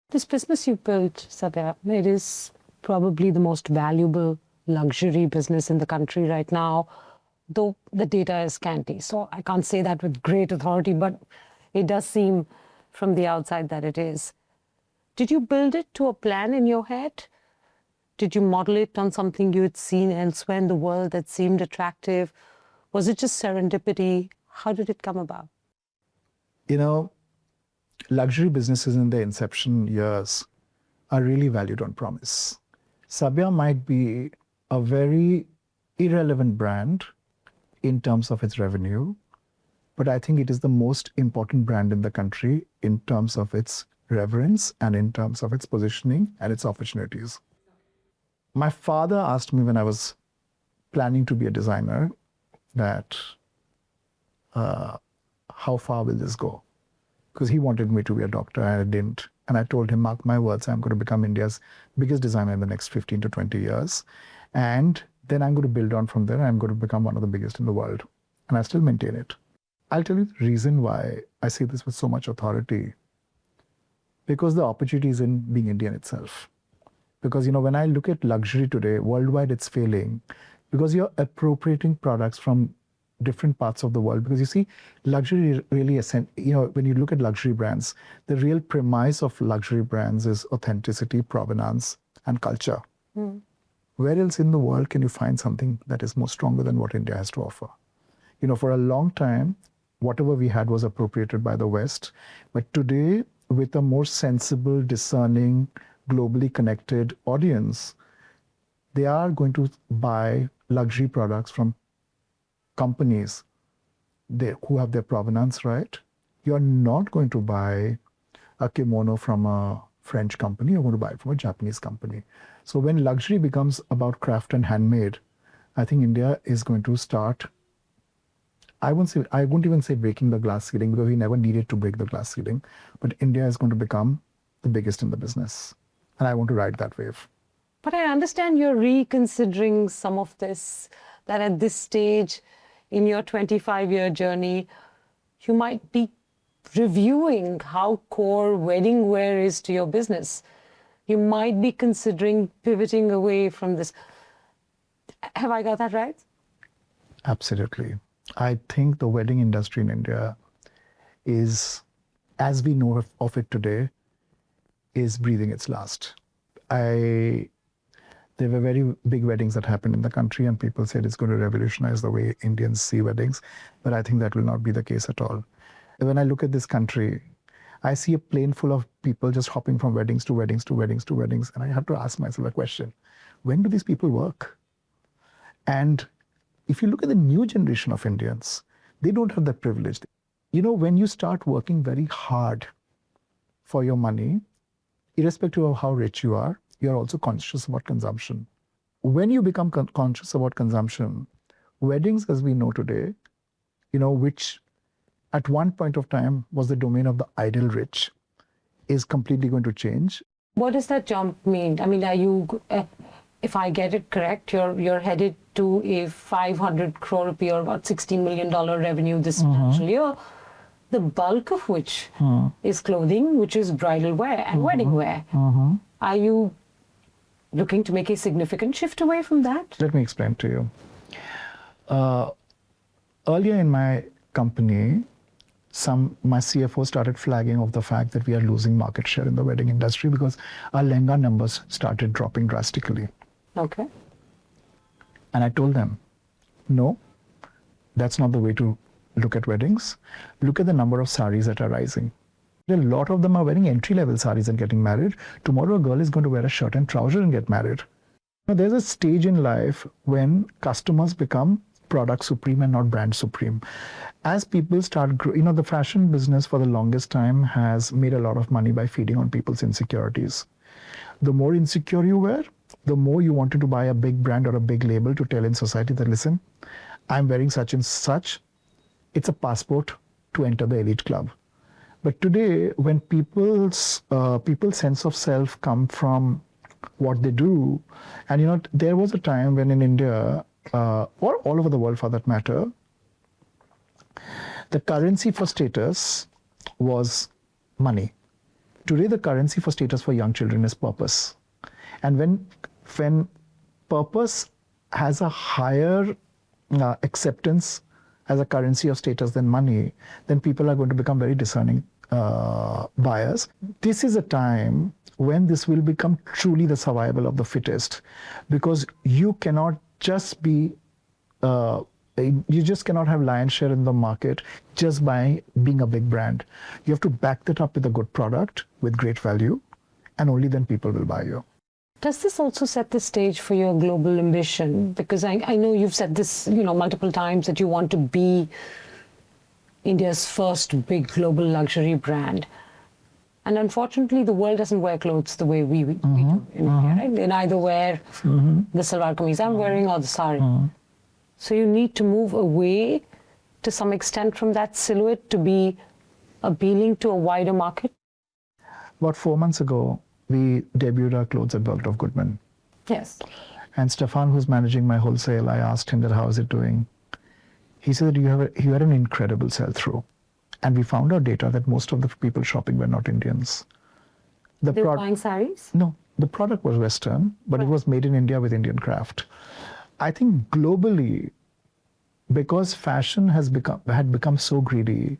This business you built, Sabya, it is probably the most valuable luxury business in the country right now, though the data is scanty. So I can't say that with great authority, but it does seem from the outside that it is. Did you build it to a plan in your head? Did you model it on something you had seen elsewhere in the world that seemed attractive? Was it just serendipity? How did it come about? You know, luxury businesses in their inception years are really valued on promise. Sabya might be a very irrelevant brand in terms of its revenue, but I think it is the most important brand in the country in terms of its reverence and in terms of its positioning and its opportunities. My father asked me when I was planning to be a designer that how far will this go? Because he wanted me to be a doctor and I didn't. And I told him, mark my words, I'm going to become India's biggest designer in the next 15 to 20 years. And then I'm going to build on from there. I'm going to become one of the biggest in the world. And I still maintain it. I'll tell you the reason why I say this with so much authority. Because the opportunity is in being Indian itself. Because, you know, when I look at luxury today, worldwide it's failing because you're appropriating products from different parts of the world. Because you see, luxury really, when you look at luxury brands, the real premise of luxury brands is authenticity, provenance, and culture. Mm. Where else in the world can you find something that is more stronger than what India has to offer? You know, for a long time, whatever we had was appropriated by the West. But today, with a more sensible, discerning, globally connected audience, they are going to buy luxury products from companies who have their provenance right. You're not going to buy a kimono from a French company, you're going to buy it from a Japanese company. So when luxury becomes about craft and handmade, I think India is going to start, I won't even say breaking the glass ceiling because we never needed to break the glass ceiling, but India is going to become the biggest in the business. And I want to ride that wave. But I understand you're reconsidering some of this, that at this stage in your 25-year journey, you might be reviewing how core wedding wear is to your business. You might be considering pivoting away from this. Have I got that right? Absolutely. I think the wedding industry in India is, as we know of it today, is breathing its last. There were very big weddings that happened in the country and people said it's going to revolutionize the way Indians see weddings, but I think that will not be the case at all. When I look at this country, I see a plane full of people just hopping from weddings to weddings to weddings to weddings, and I have to ask myself a question. When do these people work? And if you look at the new generation of Indians, they don't have that privilege. You know, when you start working very hard for your money, irrespective of how rich you are also conscious about consumption. When you become conscious about consumption, weddings as we know today, you know, which at one point of time was the domain of the idle rich, is completely going to change. What does that jump mean? I mean, are you, if I get it correct, you're headed to a 500 crore rupee or about $16 million revenue this financial year, the bulk of which is clothing, which is bridal wear and wedding wear. Are you looking to make a significant shift away from that? Let me explain to you. Earlier in my company, my CFO started flagging of the fact that we are losing market share in the wedding industry because our lehenga numbers started dropping drastically. Okay. And I told them, no, that's not the way to look at weddings. Look at the number of saris that are rising. A lot of them are wearing entry-level saris and getting married. Tomorrow, a girl is going to wear a shirt and trouser and get married. Now, there's a stage in life when customers become product supreme and not brand supreme. As people start, the fashion business for the longest time has made a lot of money by feeding on people's insecurities. The more insecure you were, the more you wanted to buy a big brand or a big label to tell in society that, listen, I'm wearing such and such. It's a passport to enter the elite club. But today, when people's sense of self come from what they do, and you know, there was a time when in India, or all over the world for that matter, the currency for status was money. Today, the currency for status for young children is purpose. And when purpose has a higher acceptance as a currency of status than money, then people are going to become very discerning buyers. This is a time when this will become truly the survival of the fittest, because you cannot just be you just cannot have lion's share in the market just by being a big brand. You have to back that up with a good product with great value, and only then people will buy you. Does this also set the stage for your global ambition? Because I know you've said this, multiple times, that you want to be India's first big global luxury brand. And unfortunately, the world doesn't wear clothes the way we do in India, right? They neither wear the salwar kameez I'm wearing or the sari. So you need to move away to some extent from that silhouette to be appealing to a wider market? About 4 months ago, we debuted our clothes at Bergdorf Goodman. Yes. And Stefan, who's managing my wholesale, I asked him that, how is it doing? He said, you had an incredible sell-through. And we found out data that most of the people shopping were not Indians. They were buying saris? No, the product was Western, but it was made in India with Indian craft. I think globally, because fashion had become so greedy,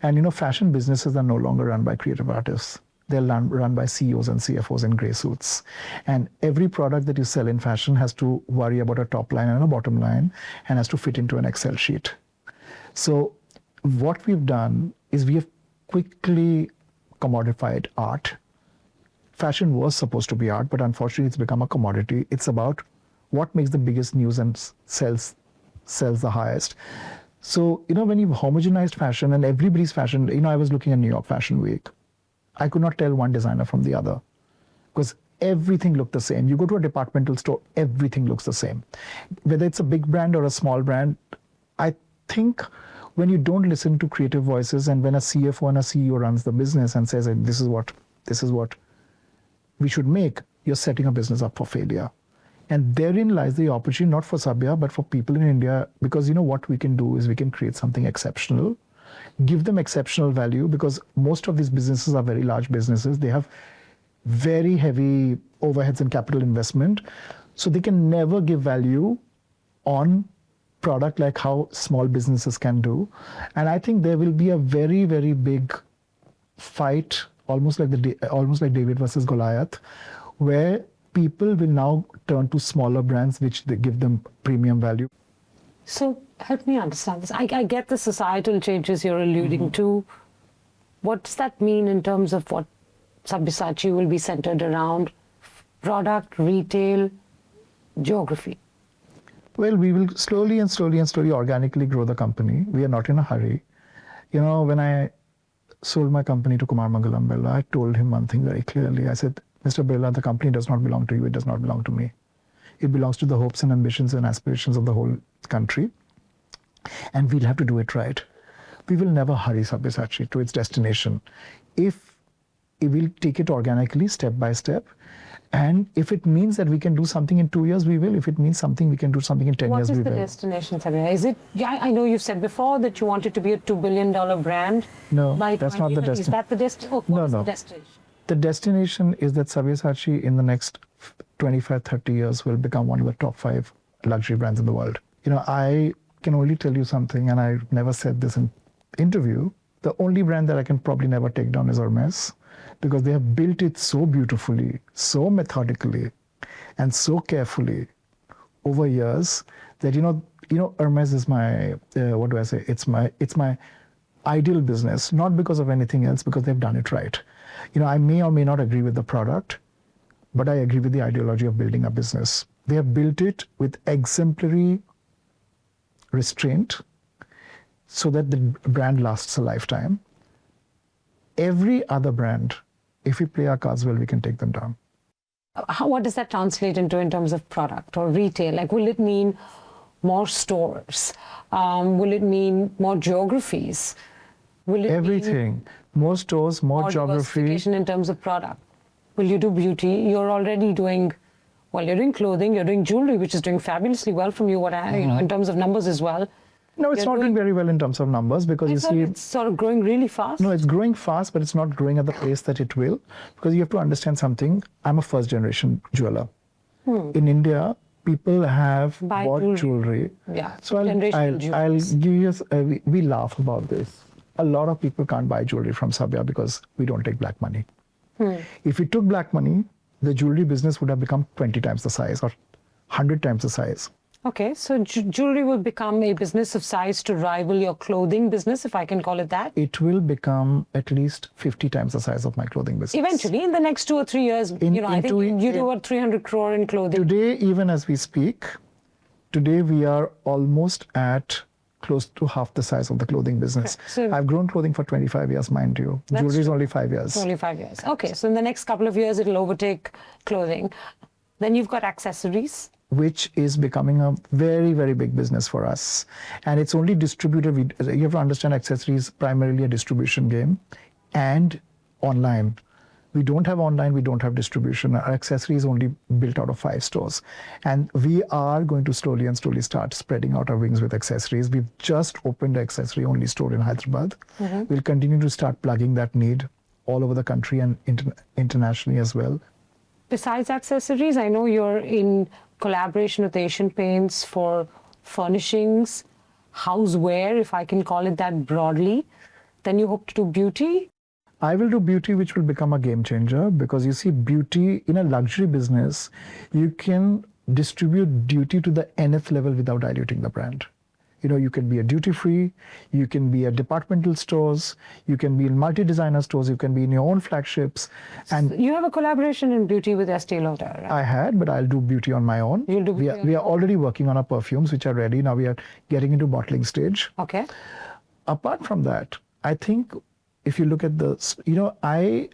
and fashion businesses are no longer run by creative artists. They're run by CEOs and CFOs in grey suits. And every product that you sell in fashion has to worry about a top line and a bottom line, and has to fit into an Excel sheet. So what we've done is we have quickly commodified art. Fashion was supposed to be art, but unfortunately it's become a commodity. It's about what makes the biggest news and sells the highest. So, when you've homogenized fashion and everybody's fashion, I was looking at New York Fashion Week. I could not tell one designer from the other because everything looked the same. You go to a departmental store, everything looks the same. Whether it's a big brand or a small brand, I think when you don't listen to creative voices, and when a CFO and a CEO runs the business and says, this is what we should make, you're setting a business up for failure. And therein lies the opportunity, not for Sabya, but for people in India, because what we can do is we can create something exceptional, give them exceptional value, because most of these businesses are very large businesses. They have very heavy overheads and capital investment. So they can never give value on product like how small businesses can do. And I think there will be a very, very big fight, almost like David versus Goliath, where people will now turn to smaller brands which they give them premium value. So help me understand this. I get the societal changes you're alluding to. What does that mean in terms of what Sabyasachi will be centered around? Product, retail, geography? Well, we will slowly organically grow the company. We are not in a hurry. When I sold my company to Kumar Mangalam Birla, I told him one thing very clearly. I said, Mr. Birla, the company does not belong to you. It does not belong to me. It belongs to the hopes and ambitions and aspirations of the whole country. And we'll have to do it right. We will never hurry Sabyasachi to its destination. If we'll take it organically, step by step, and if it means that we can do something in 2 years, we will. If it means we can do something in 10 years, we will. What is the destination, Sabya? Is it? Yeah, I know you've said before that you wanted to be a $2 billion brand. No, that's not the destination. Is that the destination? No. The destination? The destination is that Sabyasachi in the next 25, 30 years will become one of the top 5 luxury brands in the world. I can only tell you something, and I've never said this in interview. The only brand that I can probably never take down is Hermes, because they have built it so beautifully, so methodically, and so carefully over years that Hermes is my what do I say? It's my ideal business, not because of anything else, because they've done it right. I may or may not agree with the product, but I agree with the ideology of building a business. They have built it with exemplary restraint so that the brand lasts a lifetime. Every other brand, if we play our cards well, we can take them down. What does that translate into in terms of product or retail? Like, will it mean more stores? Will it mean more geographies? Will it everything? More stores, more geography. Diversification in terms of product. Will you do beauty? You're already doing, you're doing clothing, you're doing jewelry, which is doing fabulously well from you, in terms of numbers as well. No, it's not doing very well in terms of numbers because you see, it's sort of growing really fast. no, it's growing fast, but it's not growing at the pace that it will, because you have to understand something. I'm a first generation jeweler. In India, people have bought jewelry. Yeah. So I'll give you, we laugh about this. A lot of people can't buy jewelry from Sabya because we don't take black money. If we took black money, the jewelry business would have become 20 times the size or 100 times the size. Okay, so jewelry will become a business of size to rival your clothing business, if I can call it that? It will become at least 50 times the size of my clothing business. Eventually, in the next 2 or 3 years, I think you do about 300 crore in clothing. Today, even as we speak, today we are almost at close to half the size of the clothing business. Okay, so I've grown clothing for 25 years, mind you. Jewelry is only 5 years. Only 5 years. Okay, so in the next couple of years, it'll overtake clothing. Then you've got accessories, which is becoming a very, very big business for us. And it's only distributed. You have to understand accessories primarily a distribution game and online. We don't have online, we don't have distribution. Our accessory is only built out of 5 stores. And we are going to slowly start spreading out our wings with accessories. We've just opened an accessory only store in Hyderabad. We'll continue to start plugging that need all over the country and internationally as well. Besides accessories, I know you're in collaboration with Asian Paints for furnishings, houseware, if I can call it that broadly. Then you hope to do beauty? I will do beauty, which will become a game changer, because you see, beauty in a luxury business, you can distribute beauty to the nth level without diluting the brand. You know, you can be a duty-free, you can be at departmental stores, you can be in multi-designer stores, you can be in your own flagships. And you have a collaboration in beauty with Estee Lauder, right? I had, but I'll do beauty on my own. You'll do beauty we are already working on our perfumes, which are ready. Now we are getting into bottling stage. Okay. Apart from that, I think if you look at the, you know, I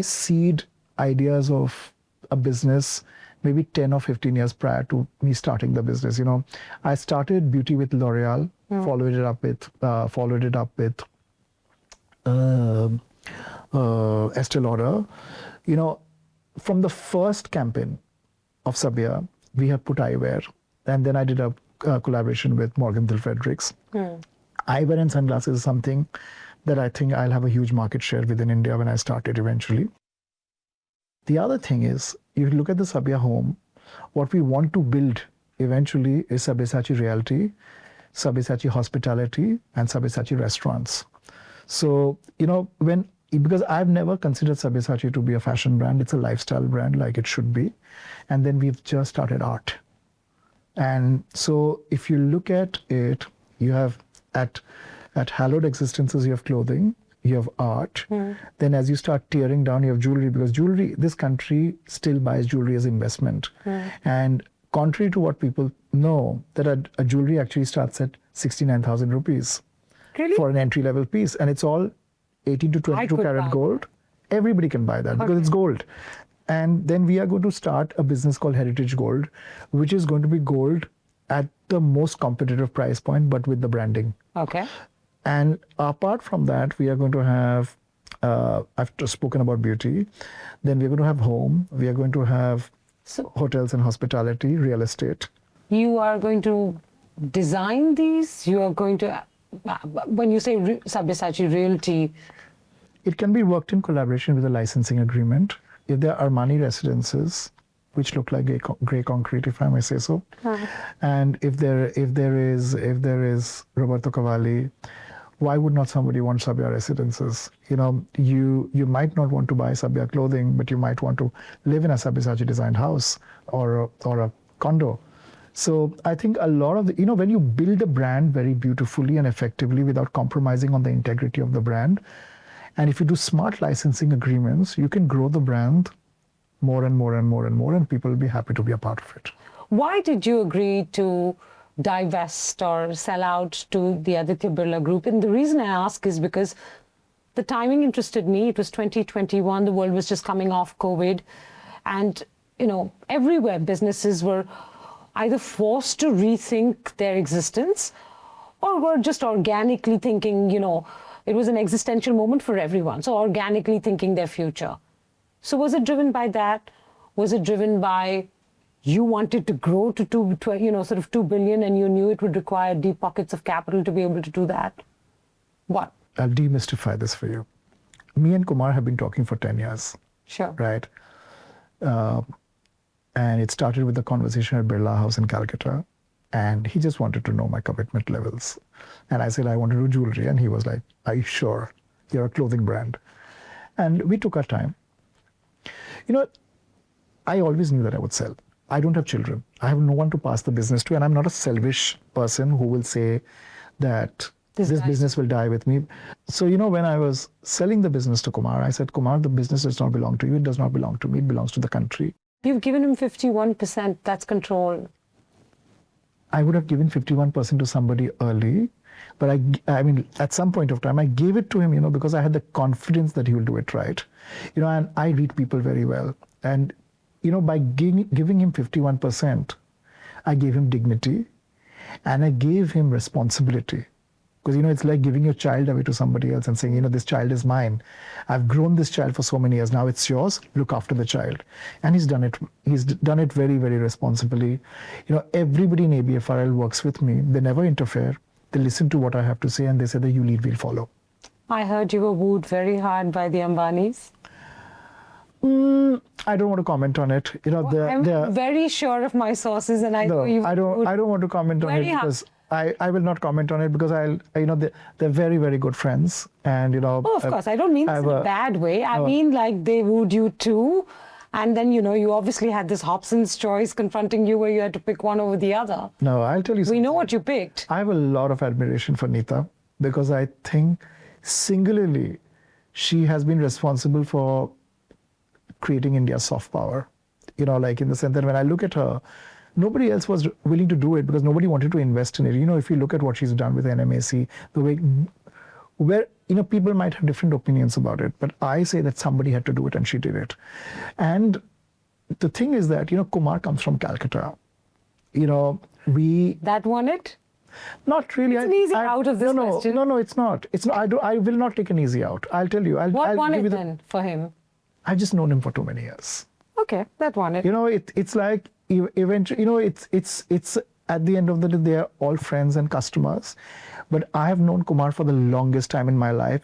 seed ideas of a business maybe 10 or 15 years prior to me starting the business. You know, I started beauty with L'Oreal, followed it up with Estee Lauder. You know, from the first campaign of Sabya, we have put eyewear, and then I did a collaboration with Morgan Hill Fredericks. Eyewear and sunglasses is something that I think I'll have a huge market share within India when I start it eventually. The other thing is, if you look at the Sabya home, what we want to build eventually is Sabyasachi Realty, Sabyasachi Hospitality, and Sabyasachi Restaurants. So, you know, because I've never considered Sabyasachi to be a fashion brand, it's a lifestyle brand like it should be. And then we've just started art. And so if you look at it, you have at hallowed existences, you have clothing, you have art. Then as you start tearing down, you have jewelry, because jewelry, this country still buys jewelry as investment. And contrary to what people know, that a jewelry actually starts at 69,000 rupees for an entry-level piece. And it's all 18 to 22 karat gold. Everybody can buy that because it's gold. And then we are going to start a business called Heritage Gold, which is going to be gold at the most competitive price point, but with the branding. Okay. And apart from that, we are going to have, I've just spoken about beauty, then we're going to have home, we are going to have hotels and hospitality, real estate. You are going to design these? You are going to, when you say Sabyasachi Realty? It can be worked in collaboration with a licensing agreement. If there are Armani residences, which look like grey concrete, if I may say so, and if there is Roberto Cavalli, why would not somebody want Sabya residences? You know, you might not want to buy Sabya clothing, but you might want to live in a Sabyasachi designed house or a condo. So I think a lot of the, when you build a brand very beautifully and effectively without compromising on the integrity of the brand, and if you do smart licensing agreements, you can grow the brand more and more and more and more, and people will be happy to be a part of it. Why did you agree to divest or sell out to the Aditya Birla Group? And the reason I ask is because the timing interested me. It was 2021. The world was just coming off COVID. And, everywhere businesses were either forced to rethink their existence or were just organically thinking, it was an existential moment for everyone. So organically thinking their future. So was it driven by that? Was it driven by you wanted to grow to sort of 2 billion, and you knew it would require deep pockets of capital to be able to do that? What? I'll demystify this for you. Me and Kumar have been talking for 10 years. Sure. Right? And it started with a conversation at Birla House in Calcutta. And he just wanted to know my commitment levels. And I said, I want to do jewelry. And he was like, are you sure? You're a clothing brand. And we took our time. You know, I always knew that I would sell. I don't have children. I have no one to pass the business to. And I'm not a selfish person who will say that this business will die with me. So, you know, when I was selling the business to Kumar, I said, Kumar, the business does not belong to you. It does not belong to me. It belongs to the country. You've given him 51%. That's control. I would have given 51% to somebody early. But I mean, at some point of time, I gave it to him, you know, because I had the confidence that he will do it right. You know, and I read people very well. And, you know, by giving him 51%, I gave him dignity and I gave him responsibility. Because, you know, it's like giving your child away to somebody else and saying, you know, this child is mine. I've grown this child for so many years. Now it's yours. Look after the child. And he's done it. He's done it very, very responsibly. You know, everybody in ABFRL works with me. They never interfere. They listen to what I have to say and they say that you lead, we'll follow. I heard you were wooed very hard by the Ambanis. I don't want to comment on it. You know, I'm very sure of my sources, and I know you. I don't want to comment on it because I will not comment on it because they're very, very good friends, and you know. Oh, of course, I don't mean this in a bad way. I mean like they wooed you too, and then you know you obviously had this Hobson's choice confronting you where you had to pick one over the other. No, I'll tell you something. We know what you picked. I have a lot of admiration for Neeta because I think singularly she has been responsible for creating India's soft power. You know, like in the sense that when I look at her, nobody else was willing to do it because nobody wanted to invest in it. You know, if you look at what she's done with NMAC, the way where, you know, people might have different opinions about it, but I say that somebody had to do it and she did it. And the thing is that, you know, Kumar comes from Calcutta. You know, That won it? Not really. It's an easy out of this question. No, it's not. It's not. I will not take an easy out. I'll tell you. What won it then for him? I've just known him for too many years. Okay, that won it. You know, it's like eventually, you know, it's at the end of the day, they are all friends and customers. But I have known Kumar for the longest time in my life.